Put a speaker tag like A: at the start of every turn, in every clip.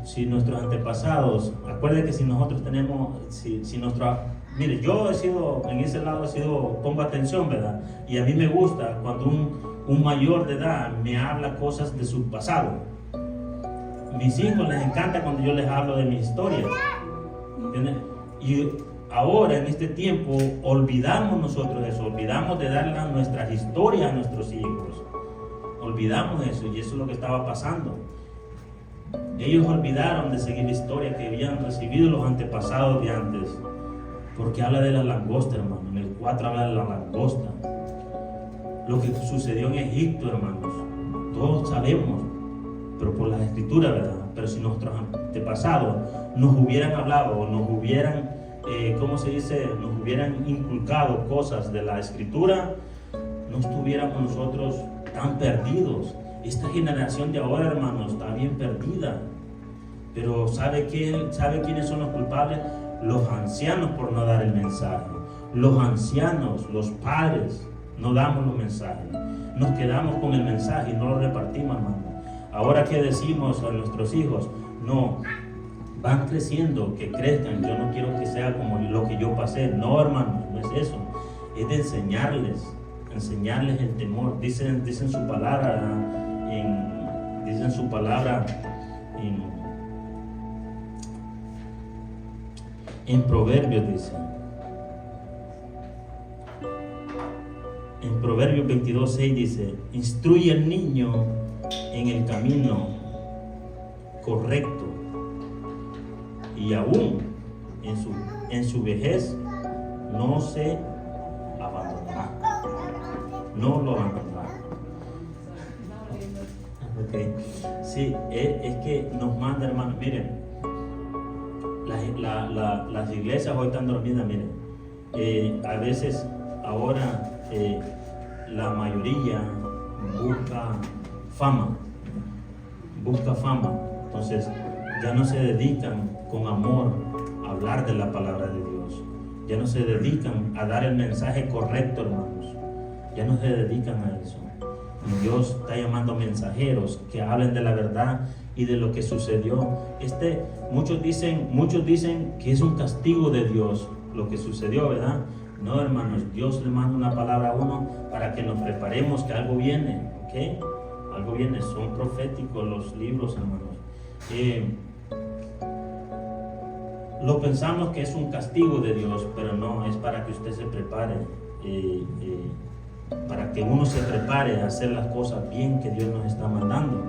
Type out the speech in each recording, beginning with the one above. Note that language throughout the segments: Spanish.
A: si nuestros antepasados, acuérdense que si nosotros tenemos, mire, yo he sido, en ese lado pongo atención, ¿verdad? Y a mí me gusta cuando un mayor de edad me habla cosas de su pasado. Mis hijos les encanta cuando yo les hablo de mi historia, ¿entiendes? Y ahora en este tiempo olvidamos nosotros eso, olvidamos de darle nuestras historias a nuestros hijos, olvidamos eso, y eso es lo que estaba pasando. Ellos olvidaron de seguir la historia que habían recibido los antepasados de antes, porque habla de la langosta, hermano. En el 4 habla de la langosta, lo que sucedió en Egipto, hermanos, todos sabemos, pero por las escrituras, ¿verdad? Pero si nuestros antepasados nos hubieran hablado, o nos hubieran nos hubieran inculcado cosas de la escritura, no estuviéramos nosotros tan perdidos. Esta generación de ahora, hermanos, está bien perdida. Pero ¿sabe quiénes son los culpables? Los ancianos, por no dar el mensaje. Los ancianos, los padres, no damos los mensajes. Nos quedamos con el mensaje y no lo repartimos, hermano. Ahora, ¿qué decimos a nuestros hijos? No, van creciendo, que crezcan. Yo no quiero que sea como lo que yo pasé. No, hermano, no es eso. Es de enseñarles el temor. Dicen su palabra en Proverbios, dice. En Proverbios 22:6 dice: instruye al niño en el camino correcto, y aún en su vejez no se abandonará. No lo abandonará. Okay. Sí, es que nos manda, hermano. Miren, las iglesias hoy están dormidas. Miren, a veces ahora la mayoría busca fama. Entonces ya no se dedican con amor a hablar de la palabra de Dios. Ya no se dedican a dar el mensaje correcto, hermanos. Ya no se dedican a eso. Dios está llamando mensajeros que hablen de la verdad y de lo que sucedió. Muchos dicen que es un castigo de Dios lo que sucedió, ¿verdad? No, hermanos, Dios le manda una palabra a uno para que nos preparemos, que algo viene, ¿ok? Algo viene. Son proféticos los libros, hermanos. Lo pensamos que es un castigo de Dios, pero no, es para que usted se prepare, para que uno se prepare a hacer las cosas bien que Dios nos está mandando.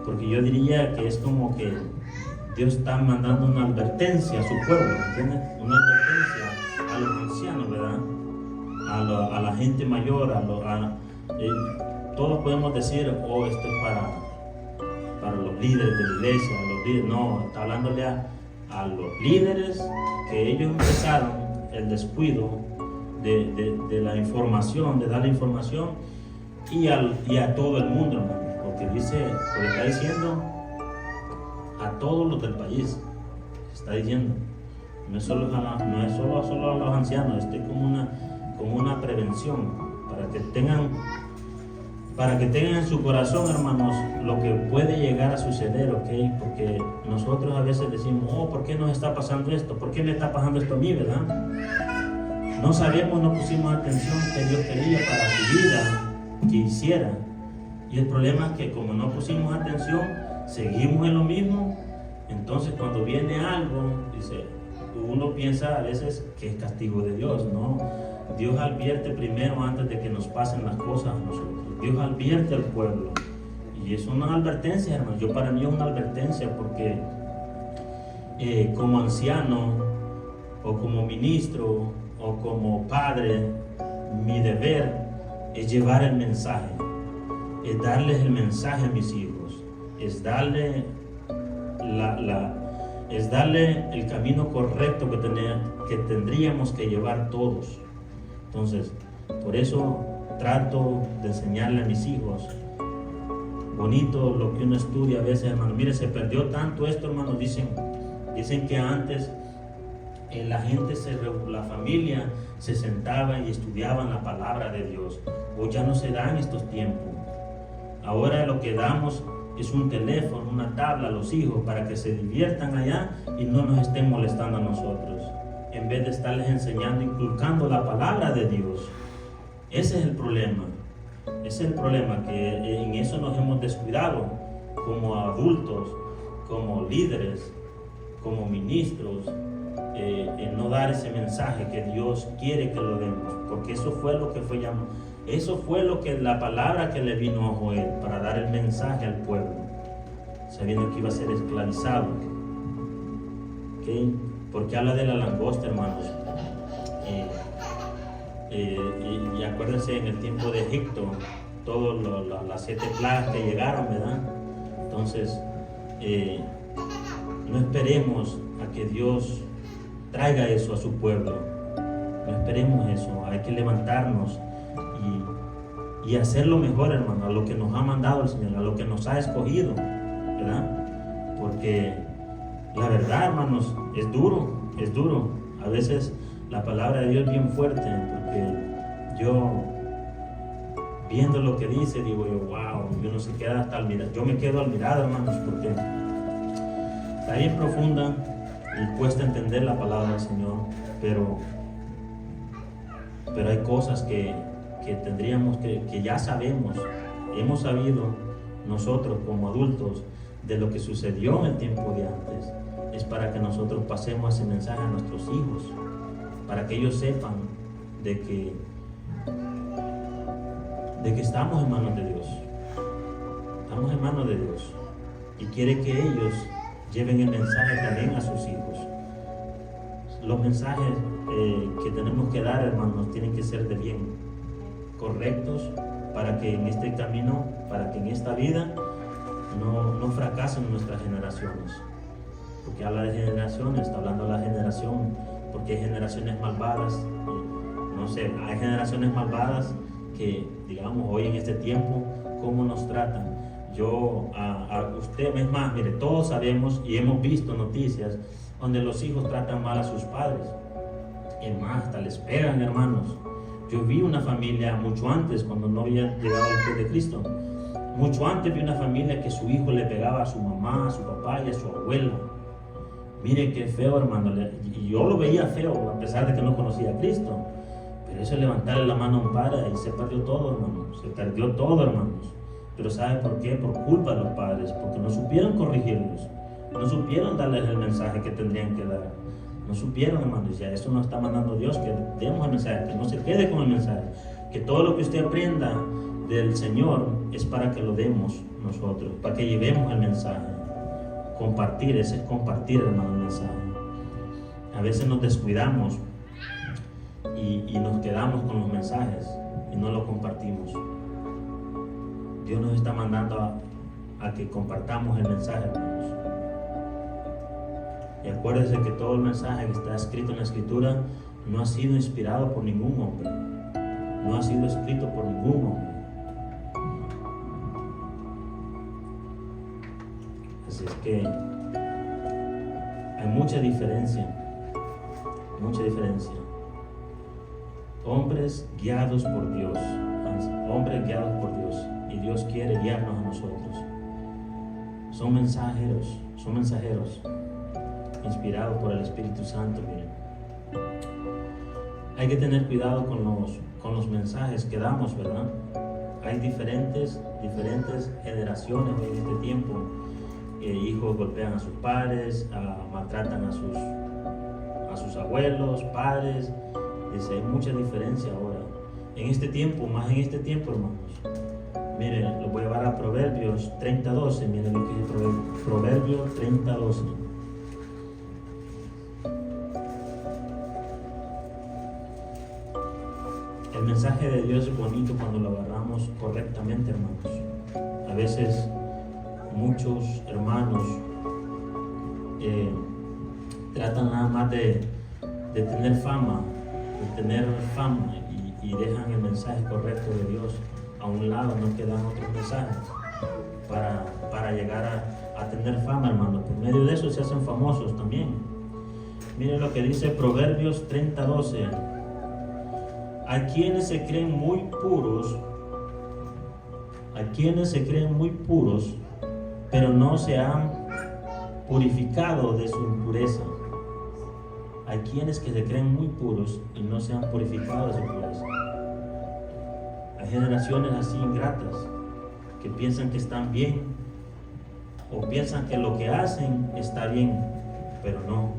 A: Porque yo diría que es como que Dios está mandando una advertencia a su pueblo, ¿entiendes? Una advertencia a los ancianos, ¿verdad? A la gente mayor, todos podemos decir, esto es para los líderes de la iglesia, no, está hablándole a los líderes que ellos empezaron el descuido de la información, de dar la información, y a todo el mundo, hermano, porque está diciendo a todos los del país, está diciendo, no es solo a los ancianos, como una prevención, para que tengan en su corazón, hermanos, lo que puede llegar a suceder, ¿ok? Porque nosotros a veces decimos, ¿por qué nos está pasando esto? ¿Por qué me está pasando esto a mí, verdad? No sabemos, no pusimos atención que Dios quería para su vida que hiciera. Y el problema es que como no pusimos atención, seguimos en lo mismo. Entonces cuando viene algo, uno piensa a veces que es castigo de Dios, ¿no? Dios advierte primero antes de que nos pasen las cosas a nosotros. Dios advierte al pueblo. Y es una advertencia, hermano. Para mí es una advertencia porque como anciano o como ministro o como padre, mi deber es llevar el mensaje, es darles el mensaje a mis hijos, es darle el camino correcto que tendríamos que llevar todos. Entonces, por eso trato de enseñarle a mis hijos. Bonito lo que uno estudia a veces, hermano. Mire, se perdió tanto esto, hermano. Dicen que antes la familia se sentaba y estudiaban la palabra de Dios. Hoy ya no se dan estos tiempos. Ahora lo que damos es un teléfono, una tabla a los hijos para que se diviertan allá y no nos estén molestando a nosotros, en vez de estarles enseñando, inculcando la palabra de Dios. Ese es el problema. Ese es el problema, que en eso nos hemos descuidado como adultos, como líderes, como ministros, en no dar ese mensaje que Dios quiere que lo demos, porque eso fue lo que fue llamado. Eso fue lo que la palabra que le vino a Joel para dar el mensaje al pueblo, sabiendo que iba a ser esclavizado. ¿Okay? Porque habla de la langosta, hermanos. Y acuérdense, en el tiempo de Egipto, todas las 7 plagas que llegaron, ¿verdad? Entonces, no esperemos a que Dios traiga eso a su pueblo. No esperemos eso. Hay que levantarnos y hacer lo mejor, hermano, a lo que nos ha mandado el Señor, a lo que nos ha escogido, ¿verdad? Porque la verdad, hermanos, es duro, es duro. A veces la palabra de Dios es bien fuerte, porque yo, viendo lo que dice, digo yo, wow, uno se queda hasta admirado. Yo me quedo admirado, hermanos, porque está bien profunda y cuesta entender la palabra del Señor, pero hay cosas que tendríamos que ya sabemos, hemos sabido nosotros como adultos de lo que sucedió en el tiempo de antes. Es para que nosotros pasemos ese mensaje a nuestros hijos, para que ellos sepan de que estamos en manos de Dios. Estamos en manos de Dios, y quiere que ellos lleven el mensaje también a sus hijos. Los mensajes que tenemos que dar, hermanos, tienen que ser de bien, correctos, para que en este camino, para que en esta vida no fracasen nuestras generaciones. Porque habla de generaciones, está hablando de la generación, porque hay generaciones malvadas. No sé, hay generaciones malvadas que, digamos, hoy en este tiempo, ¿cómo nos tratan? Yo, a usted, es más, mire, todos sabemos y hemos visto noticias donde los hijos tratan mal a sus padres. Es más, hasta les pegan, hermanos. Yo vi una familia mucho antes, cuando no había llegado el pie de Cristo. Mucho antes vi una familia que su hijo le pegaba a su mamá, a su papá y a su abuela. Mire qué feo, hermano. Y yo lo veía feo, a pesar de que no conocía a Cristo. Pero eso es levantarle la mano a un padre y se perdió todo, hermanos. Se perdió todo, hermanos. Pero ¿sabe por qué? Por culpa de los padres, porque no supieron corregirlos. No supieron darles el mensaje que tendrían que dar. No supieron, hermanos. Ya eso nos está mandando Dios, que demos el mensaje, que no se quede con el mensaje. Que todo lo que usted aprenda del Señor es para que lo demos nosotros, para que llevemos el mensaje. Compartir, ese es compartir, hermano, el mensaje. A veces nos descuidamos y nos quedamos con los mensajes y no lo compartimos. Dios nos está mandando a que compartamos el mensaje, hermanos. Y acuérdense que todo el mensaje que está escrito en la Escritura no ha sido inspirado por ningún hombre. No ha sido escrito por ningún hombre. Así es que hay mucha diferencia. Mucha diferencia. Hombres guiados por Dios. Hombres guiados por Dios. Y Dios quiere guiarnos a nosotros. Son mensajeros. Son mensajeros. Inspirados por el Espíritu Santo, miren. Hay que tener cuidado con los mensajes que damos, ¿verdad? Hay diferentes generaciones en este tiempo. Hijos golpean a sus padres, maltratan a sus abuelos, padres. Hay mucha diferencia ahora. En este tiempo, más en este tiempo, hermanos. Miren, lo voy a llevar a Proverbios 30:12. Miren lo que es Proverbios 30:12. El mensaje de Dios es bonito cuando lo agarramos correctamente, hermanos. A veces muchos hermanos tratan nada más de tener fama, y dejan el mensaje correcto de Dios a un lado, no quedan otros mensajes para llegar a tener fama, hermanos. Por medio de eso se hacen famosos también. Miren lo que dice Proverbios 30:12. A quienes se creen muy puros, pero no se han purificado de su impureza. Hay quienes que se creen muy puros y no se han purificado de su pureza. Hay generaciones así ingratas que piensan que están bien o piensan que lo que hacen está bien, pero no.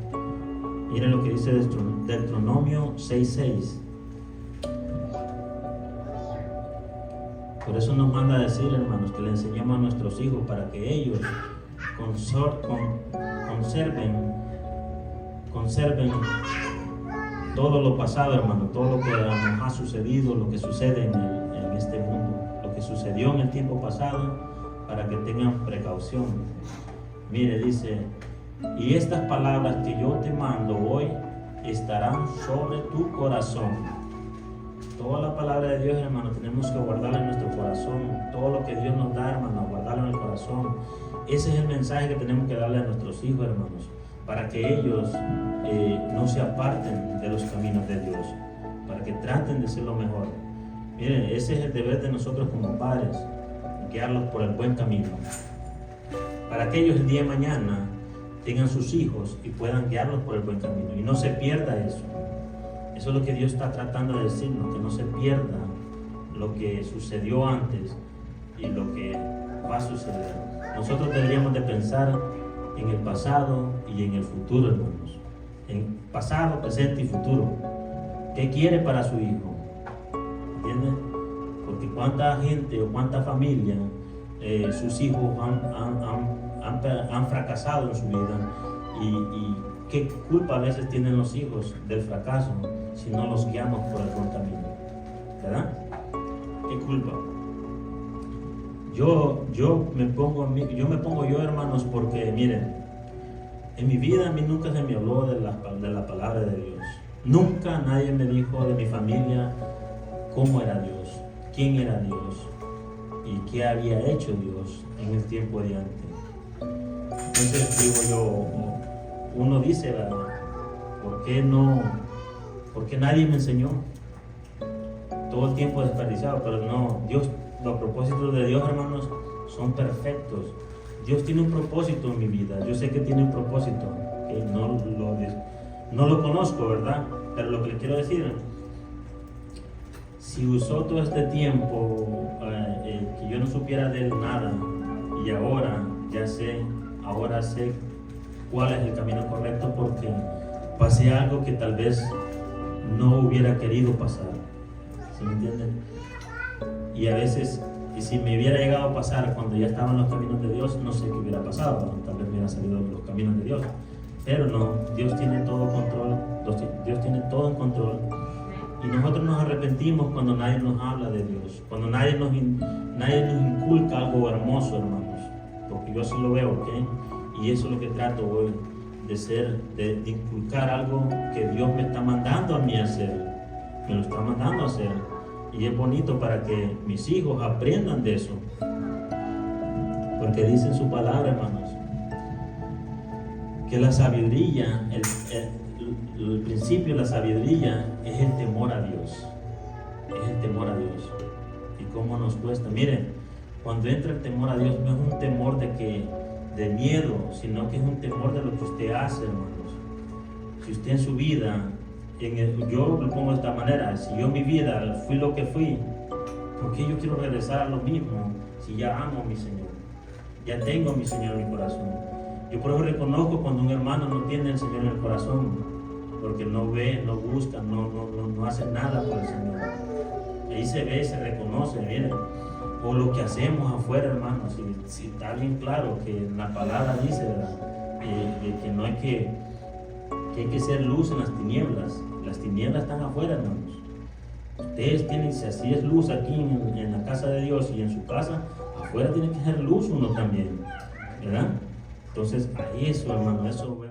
A: Miren lo que dice Deuteronomio 6:6. Por eso nos manda a decir, hermanos, que le enseñemos a nuestros hijos para que ellos conserven todo lo pasado, hermano, todo lo que nos ha sucedido, lo que sucede en este mundo, lo que sucedió en el tiempo pasado, para que tengan precaución. Mire, dice, y estas palabras que yo te mando hoy estarán sobre tu corazón. Toda la palabra de Dios, hermano, tenemos que guardarla en nuestro corazón. Todo lo que Dios nos da, hermano, guardarlo en el corazón. Ese es el mensaje que tenemos que darle a nuestros hijos, hermanos, para que ellos no se aparten de los caminos de Dios, para que traten de ser lo mejor. Miren, ese es el deber de nosotros como padres, guiarlos por el buen camino, para que ellos el día de mañana tengan sus hijos y puedan guiarlos por el buen camino y no se pierda eso. Eso es lo que Dios está tratando de decirnos, que no se pierda lo que sucedió antes y lo que va a suceder. Nosotros deberíamos de pensar en el pasado y en el futuro, hermanos. En pasado, presente y futuro. ¿Qué quiere para su hijo? ¿Entiendes? Porque cuánta gente o cuánta familia sus hijos han fracasado en su vida y qué culpa a veces tienen los hijos del fracaso si no los guiamos por el buen camino, ¿verdad? ¿Qué culpa? Yo me pongo yo, hermanos, porque miren, en mi vida a mí nunca se me habló de la palabra de Dios. Nunca nadie me dijo de mi familia cómo era Dios, quién era Dios y qué había hecho Dios en el tiempo de antes. Entonces digo yo, uno dice, ¿verdad? ¿Por qué nadie me enseñó? Todo el tiempo desperdiciado, pero no, Dios, los propósitos de Dios, hermanos, son perfectos. Dios tiene un propósito en mi vida. Yo sé que tiene un propósito, que no lo conozco, ¿verdad? Pero lo que le quiero decir, si usó todo este tiempo que yo no supiera de él nada, y ahora sé cuál es el camino correcto, porque pasé algo que tal vez no hubiera querido pasar. ¿Sí me entienden? Y a veces, y si me hubiera llegado a pasar cuando ya estaba en los caminos de Dios, no sé qué hubiera pasado, tal vez me hubiera salido de los caminos de Dios. Pero no, Dios tiene todo control, Dios tiene todo en control. Y nosotros nos arrepentimos cuando nadie nos habla de Dios, cuando nadie nos inculca algo hermoso, hermanos, porque yo así lo veo, ¿ok? Y eso es lo que trato hoy de inculcar algo que Dios me está mandando a mí a hacer, me lo está mandando a hacer, y es bonito para que mis hijos aprendan de eso, porque dice en su palabra, hermanos, que la sabiduría, el principio de la sabiduría es el temor a Dios. Es el temor a Dios. Y cómo nos cuesta. Miren, cuando entra el temor a Dios, no es un temor de miedo, sino que es un temor de lo que usted hace, hermanos. Si usted en su vida, yo lo pongo de esta manera, si yo en mi vida fui lo que fui, ¿por qué yo quiero regresar a lo mismo si ya amo a mi Señor? Ya tengo a mi Señor en mi corazón. Yo por eso reconozco cuando un hermano no tiene al Señor en el corazón, porque no ve, no busca, no hace nada por el Señor. Ahí se ve, se reconoce, miren, por lo que hacemos afuera, hermanos. Si está bien claro que la palabra dice, ¿verdad? Que no hay que hay que ser luz en las tinieblas están afuera, hermanos. Ustedes tienen, si así es luz aquí en la casa de Dios y en su casa, afuera tiene que ser luz uno también, ¿verdad? Entonces, a eso, hermano, eso